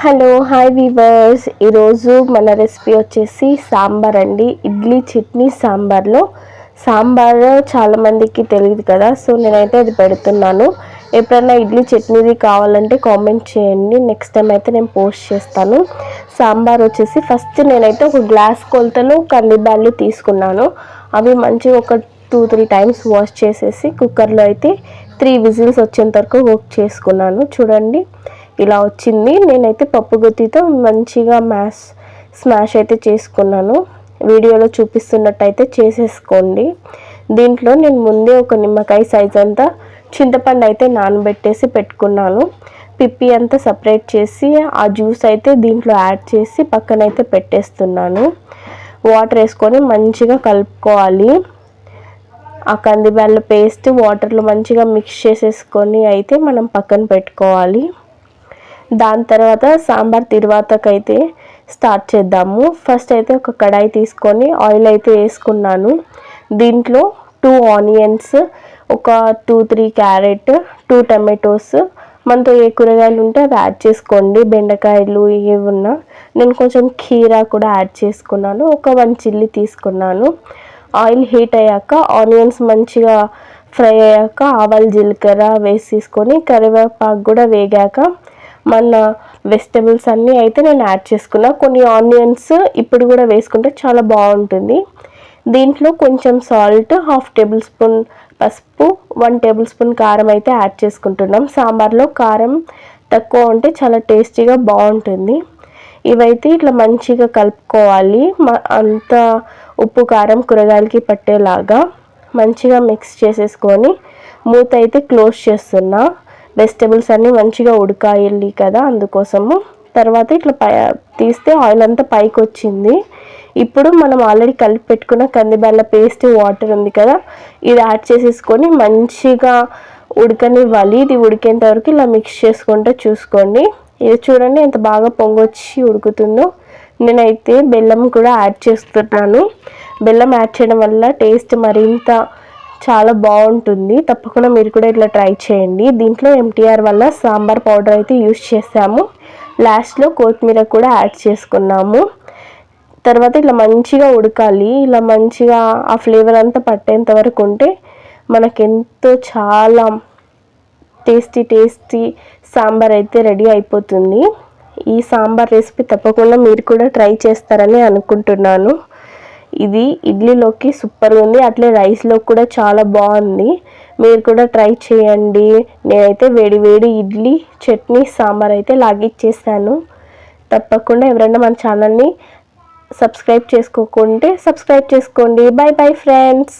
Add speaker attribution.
Speaker 1: Hello hi weavers, ఈరోజు మన recipe వచ్చేసి సాంబార్ అండి. ఇడ్లీ చట్నీ సాంబార్లో సాంబార్ చాలామందికి తెలియదు కదా, సో నేనైతే అది పెడుతున్నాను. ఎప్పుడైనా ఇడ్లీ చట్నీది కావాలంటే కామెంట్ చేయండి, నెక్స్ట్ టైం అయితే నేను పోస్ట్ చేస్తాను. సాంబార్ వచ్చేసి ఫస్ట్ నేనైతే ఒక గ్లాస్ కొలతలో కందిబ్యాళ్ళు తీసుకున్నాను. అవి మంచిగా ఒక 2-3 టైమ్స్ వాష్ చేసేసి కుక్కర్లో అయితే 3 విజిల్స్ వచ్చేంత వరకు కుక్ చేసుకున్నాను. చూడండి ఇలా వచ్చింది. నేనైతే పప్పు గుత్తితో మంచిగా స్మాష్ అయితే చేసుకున్నాను. వీడియోలో చూపిస్తున్నట్టయితే చేసేసుకోండి. దీంట్లో నేను ముందే ఒక నిమ్మకాయ సైజ్ అంతా చింతపండు అయితే నానబెట్టేసి పెట్టుకున్నాను. పిప్పి అంతా సపరేట్ చేసి ఆ జ్యూస్ అయితే దీంట్లో యాడ్ చేసి పక్కనైతే పెట్టేస్తున్నాను. వాటర్ వేసుకొని మంచిగా కలుపుకోవాలి. ఆ కందిబ్యాళ్ళ పేస్ట్ వాటర్లో మంచిగా మిక్స్ చేసేసుకొని అయితే మనం పక్కన పెట్టుకోవాలి. దాని తర్వాత సాంబార్ తిరువాతకైతే స్టార్ట్ చేద్దాము. ఫస్ట్ అయితే ఒక కడాయి తీసుకొని ఆయిల్ అయితే వేసుకున్నాను. దీంట్లో 2 ఆనియన్స్, ఒక 2-3 క్యారెట్, 2 టమాటోస్, మనతో ఏ కూరగాయలు ఉంటే అవి యాడ్ చేసుకోండి. బెండకాయలు ఏమున్నా, నేను కొంచెం కీరా కూడా యాడ్ చేసుకున్నాను. ఒక 1 చిల్లీ తీసుకున్నాను. ఆయిల్ హీట్ అయ్యాక ఆనియన్స్ మంచిగా ఫ్రై అయ్యాక ఆవాలు జీలకర్ర వేసేసుకొని కరివేపాకు కూడా వేగాక మన వెజిటబుల్స్ అన్నీ అయితే నేను యాడ్ చేసుకున్నా. కొన్ని ఆనియన్స్ ఇప్పుడు కూడా వేసుకుంటే చాలా బాగుంటుంది. దీంట్లో కొంచెం సాల్ట్, 1/2 టేబుల్ స్పూన్ పసుపు, 1 టేబుల్ స్పూన్ కారం అయితే యాడ్ చేసుకుంటున్నాం. సాంబార్లో కారం తక్కువ ఉంటే చాలా టేస్టీగా బాగుంటుంది. ఇవైతే ఇట్లా మంచిగా కలుపుకోవాలి. అంత ఉప్పు కారం కూరగాయలకి పట్టేలాగా మంచిగా మిక్స్ చేసేసుకొని మూత అయితే క్లోజ్ చేస్తున్నా. వెజిటబుల్స్ అన్నీ మంచిగా ఉడకాలి కదా, అందుకోసము. తర్వాత ఇట్లా తీస్తే ఆయిల్ అంతా పైకి వచ్చింది. ఇప్పుడు మనం ఆల్రెడీ కలిపి పెట్టుకున్న కందిబ్యాళ్ళ పేస్ట్ వాటర్ ఉంది కదా, ఇది యాడ్ చేసేసుకొని మంచిగా ఉడకనివ్వాలి. ఇది ఉడికేంత వరకు ఇలా మిక్స్ చేసుకుంటే చూసుకోండి. ఇది చూడండి ఎంత బాగా పొంగొచ్చి ఉడుకుతుందో. నేనైతే బెల్లం కూడా యాడ్ చేస్తున్నాను. బెల్లం యాడ్ చేయడం వల్ల టేస్ట్ మరింత చాలా బాగుంటుంది. తప్పకుండా మీరు కూడా ఇట్లా ట్రై చేయండి. దీంట్లో ఎంటీఆర్ వల్ల సాంబార్ పౌడర్ అయితే యూస్ చేసాము. లాస్ట్లో కొత్తిమీర కూడా యాడ్ చేసుకున్నాము. తర్వాత ఇట్లా మంచిగా ఉడకాలి. ఇలా మంచిగా ఆ ఫ్లేవర్ అంతా పట్టేంత వరకు ఉంటే మనకెంతో చాలా టేస్టీ సాంబార్ అయితే రెడీ అయిపోతుంది. ఈ సాంబార్ రెసిపీ తప్పకుండా మీరు కూడా ట్రై చేస్తారని అనుకుంటున్నాను. ఇది ఇడ్లీలోకి సూపర్గా ఉంది, అట్లే రైస్లో కూడా చాలా బాగుంది. మీరు కూడా ట్రై చేయండి. నేనైతే వేడి ఇడ్లీ చట్నీ సాంబార్ అయితే లాగిచ్చేసాను. తప్పకుండా ఎవరైనా మన ఛానల్ని సబ్స్క్రైబ్ చేసుకోకుంటే సబ్స్క్రైబ్ చేసుకోండి. Bye friends.